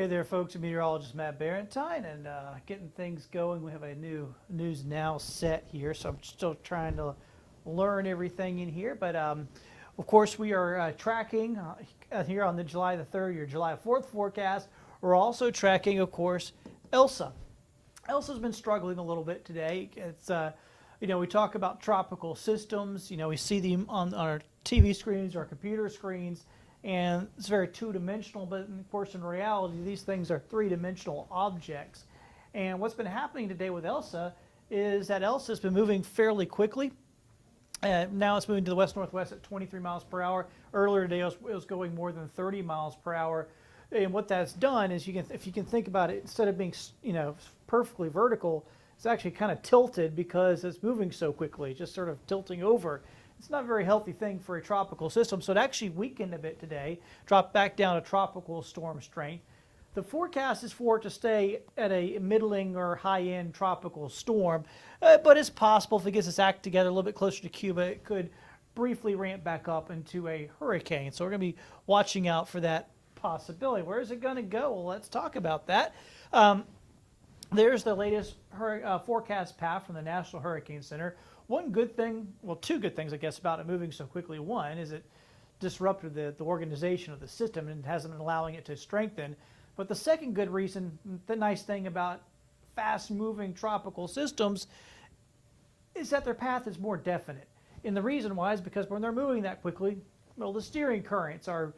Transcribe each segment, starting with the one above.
Hey there, folks. Meteorologist Matt Barentine, and getting things going. We have a new News Now set here, so I'm still trying to learn everything in here. But of course, we are tracking here on the July the 3rd or July 4th forecast. We're also tracking, of course, Elsa. Elsa's been struggling a little bit today. It's we talk about tropical systems. We see them on our TV screens, our computer screens. And it's very two-dimensional, but of course in reality these things are three-dimensional objects. And what's been happening today with Elsa is that Elsa's been moving fairly quickly. Now it's moving to the west-northwest at 23 miles per hour. Earlier today it was going more than 30 miles per hour. And what that's done is, if you can think about it, instead of being perfectly vertical, it's actually kind of tilted because it's moving so quickly, just sort of tilting over. It's not a very healthy thing for a tropical system, so it actually weakened a bit today, dropped back down to tropical storm strength. The forecast is for it to stay at a middling or high-end tropical storm, but it's possible if it gets its act together a little bit closer to Cuba, it could briefly ramp back up into a hurricane. So we're going to be watching out for that possibility. Where is it going to go? Well, let's talk about that. There's the latest forecast path from the National Hurricane Center. One good thing, well, two good things, I guess, about it moving so quickly. One is it disrupted the organization of the system and hasn't been allowing it to strengthen. But the second good reason, the nice thing about fast-moving tropical systems is that their path is more definite. And the reason why is because when they're moving that quickly, well, the steering currents are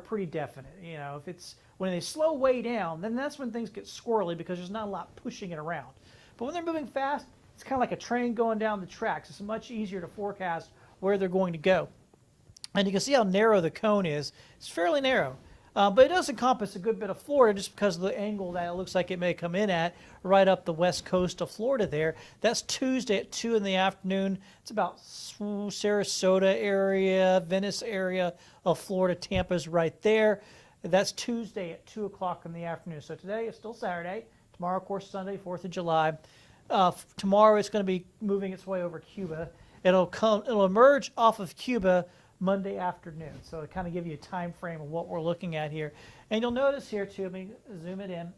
pretty definite. If it's when they slow way down, then that's when things get squirrely because there's not a lot pushing it around. But when they're moving fast, it's kind of like a train going down the tracks. It's much easier to forecast where they're going to go. And you can see how narrow the cone is. It's fairly narrow. But it does encompass a good bit of Florida just because of the angle that it looks like it may come in at right up the west coast of Florida there. That's Tuesday at 2 in the afternoon. It's about Sarasota area, Venice area of Florida. Tampa's right there. That's Tuesday at 2 o'clock in the afternoon. So today is still Saturday. Tomorrow, of course, Sunday, 4th of July. Tomorrow it's going to be moving its way over Cuba. It'll emerge off of Cuba Monday afternoon. So it kind of give you a time frame of what we're looking at here. And you'll notice here too, let me zoom it in.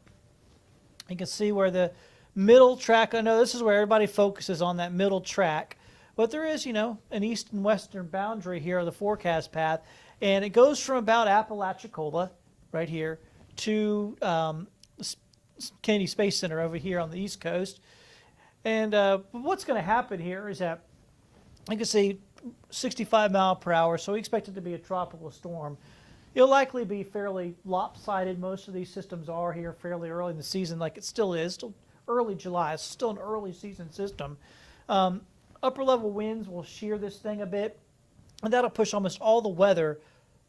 You can see where the middle track, I know this is where everybody focuses on that middle track, but there is, an east and western boundary here of the forecast path. And it goes from about Apalachicola right here to Kennedy Space Center over here on the east coast. And what's going to happen here is that you can see 65 mile per hour, so we expect it to be a tropical storm. It'll likely be fairly lopsided. Most of these systems are here fairly early in the season, like it still is, still early July. It's still an early season system. Upper level winds will shear this thing a bit, and that'll push almost all the weather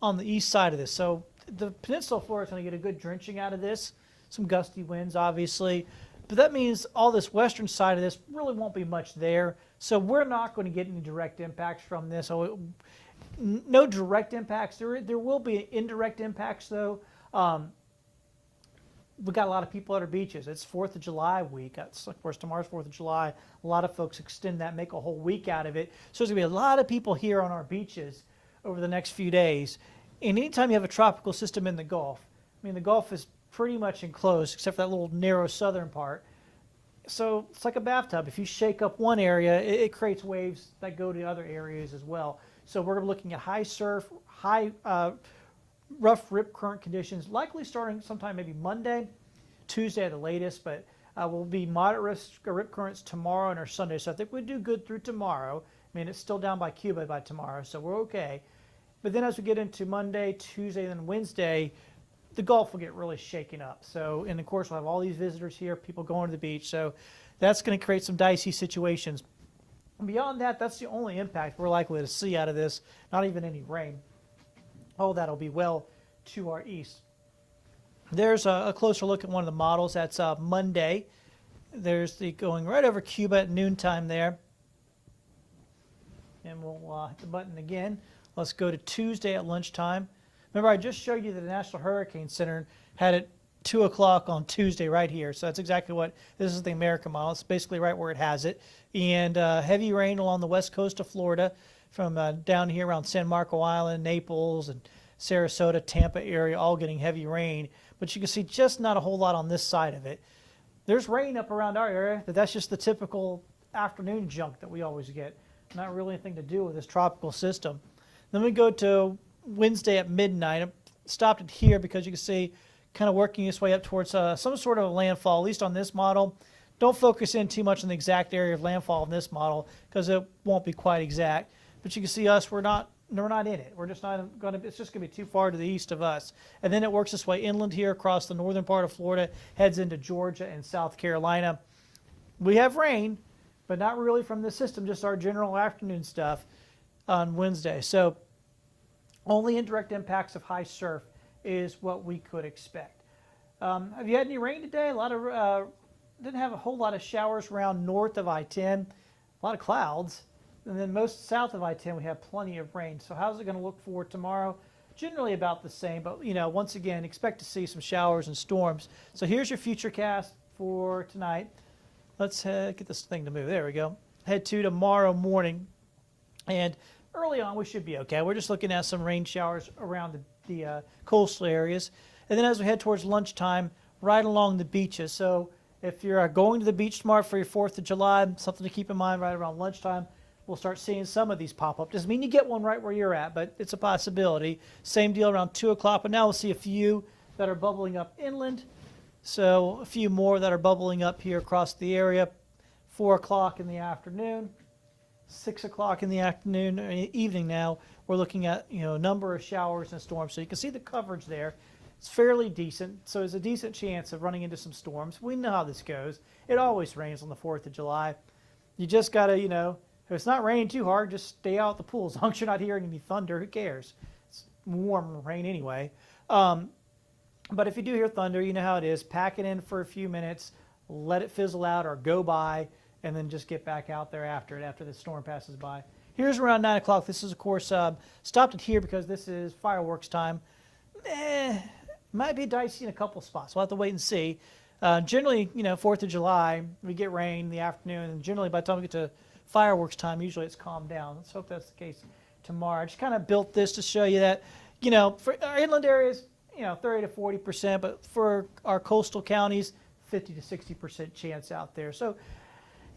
on the east side of this. So the peninsula of Florida is going to get a good drenching out of this, some gusty winds, obviously. But that means all this western side of this really won't be much there. So we're not going to get any direct impacts from this. So no direct impacts. There will be indirect impacts, though. We've got a lot of people at our beaches. It's 4th of July week. Of course, tomorrow's 4th of July. A lot of folks extend that, make a whole week out of it. So there's going to be a lot of people here on our beaches over the next few days. And anytime you have a tropical system in the Gulf, the Gulf is pretty much enclosed except for that little narrow southern part. So it's like a bathtub. If you shake up one area, it creates waves that go to other areas as well. So we're looking at high surf, rough rip current conditions, likely starting sometime maybe Monday, Tuesday at the latest, but will be moderate risk rip currents tomorrow and or Sunday. So I think we'll do good through tomorrow. It's still down by Cuba by tomorrow, so we're okay. But then as we get into Monday, Tuesday, and then Wednesday, the Gulf will get really shaken up. So, and of course, we'll have all these visitors here, people going to the beach. So that's going to create some dicey situations. And beyond that, that's the only impact we're likely to see out of this, not even any rain. All that'll be well to our east. There's a closer look at one of the models. That's Monday. There's the going right over Cuba at noontime there. And we'll hit the button again. Let's go to Tuesday at lunchtime. Remember, I just showed you that the National Hurricane Center had it 2 o'clock on Tuesday right here. So that's exactly what, this is the American model. It's basically right where it has it. And heavy rain along the west coast of Florida from down here around San Marco Island, Naples, and Sarasota, Tampa area, all getting heavy rain. But you can see just not a whole lot on this side of it. There's rain up around our area, but that's just the typical afternoon junk that we always get. Not really anything to do with this tropical system. Then we go to Wednesday at midnight. I stopped it here because you can see kind of working its way up towards some sort of a landfall, at least on this model. Don't focus in too much on the exact area of landfall in this model because it won't be quite exact. But you can see us, we're not in it. We're just not going to, it's just going to be too far to the east of us. And then it works its way inland here across the northern part of Florida, heads into Georgia and South Carolina. We have rain, but not really from the system, just our general afternoon stuff on Wednesday. So only indirect impacts of high surf is what we could expect. Have you had any rain today? A lot of, didn't have a whole lot of showers around north of I-10, a lot of clouds. And then most south of I-10, we have plenty of rain. So how's it going to look for tomorrow? Generally about the same, but once again, expect to see some showers and storms. So here's your future cast for tonight. Let's get this thing to move. There we go. Head to tomorrow morning. And early on, we should be okay. We're just looking at some rain showers around the coastal areas. And then as we head towards lunchtime, right along the beaches. So if you're going to the beach tomorrow for your 4th of July, something to keep in mind right around lunchtime. We'll start seeing some of these pop up. Doesn't mean you get one right where you're at, but it's a possibility. Same deal around 2 o'clock, but now we'll see a few that are bubbling up inland. So a few more that are bubbling up here across the area. 4 o'clock in the afternoon, 6 o'clock in the afternoon, or evening now, we're looking at a number of showers and storms. So you can see the coverage there. It's fairly decent, so there's a decent chance of running into some storms. We know how this goes. It always rains on the 4th of July. You just got to, if it's not raining too hard, just stay out the pool. As long as you're not hearing any thunder, who cares? It's warm rain anyway. But if you do hear thunder, you know how it is. Pack it in for a few minutes, let it fizzle out or go by, and then just get back out there after the storm passes by. Here's around 9 o'clock. This is, of course, stopped it here because this is fireworks time. Might be dicey in a couple spots. We'll have to wait and see. Generally, 4th of July, we get rain in the afternoon, and generally by the time we get to fireworks time, usually it's calmed down. Let's hope that's the case tomorrow. I just kind of built this to show you that, for our inland areas, 30 to 40%, but for our coastal counties, 50 to 60% chance out there. So,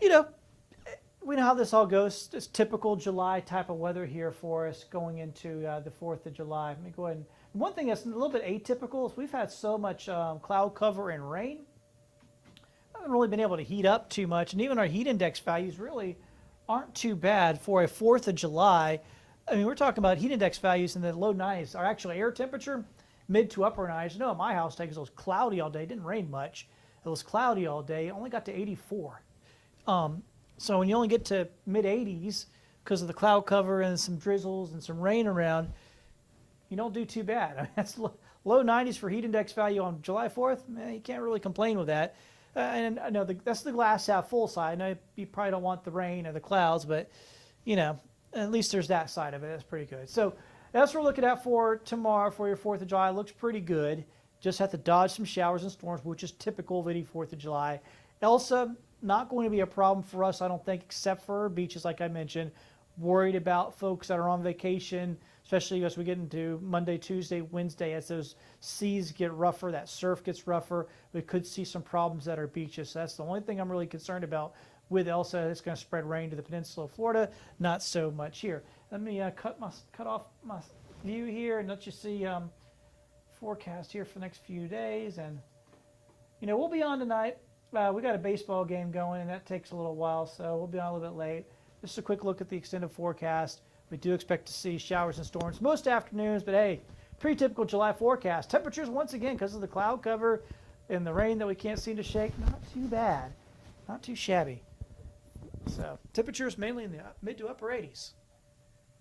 we know how this all goes. It's typical July type of weather here for us going into the 4th of July. Let me go ahead and, one thing that's a little bit atypical is we've had so much cloud cover and rain. I haven't really been able to heat up too much, and even our heat index values really aren't too bad for a 4th of July. I mean, we're talking about heat index values in the low 90s. Our actual air temperature, mid to upper 90s. No, at my house, because it was cloudy all day. It didn't rain much. It was cloudy all day. It only got to 84. So when you only get to mid 80s because of the cloud cover and some drizzles and some rain around, you don't do too bad. I mean, that's low 90s for heat index value on July 4th. You can't really complain with that. And I know that's the glass half full side. I know you probably don't want the rain or the clouds, but at least there's that side of it. That's pretty good. So that's what we're looking at for tomorrow for your 4th of July. It looks pretty good. Just have to dodge some showers and storms, which is typical of any 4th of July. Elsa, not going to be a problem for us, I don't think, except for beaches, like I mentioned. Worried about folks that are on vacation, especially as we get into Monday, Tuesday, Wednesday, as those seas get rougher, that surf gets rougher. We could see some problems at our beaches. So that's the only thing I'm really concerned about with Elsa. It's going to spread rain to the peninsula of Florida, not so much here. Let me cut off my view here and let you see forecast here for the next few days. And we'll be on tonight. We got a baseball game going, and that takes a little while, so we'll be on a little bit late. Just a quick look at the extended forecast. We do expect to see showers and storms most afternoons, but hey, pretty typical July forecast. Temperatures, once again, because of the cloud cover and the rain that we can't seem to shake, not too bad. Not too shabby. So temperatures mainly in the mid to upper 80s.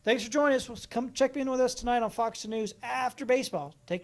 Thanks for joining us. Come check in with us tonight on Fox News after baseball. Take care.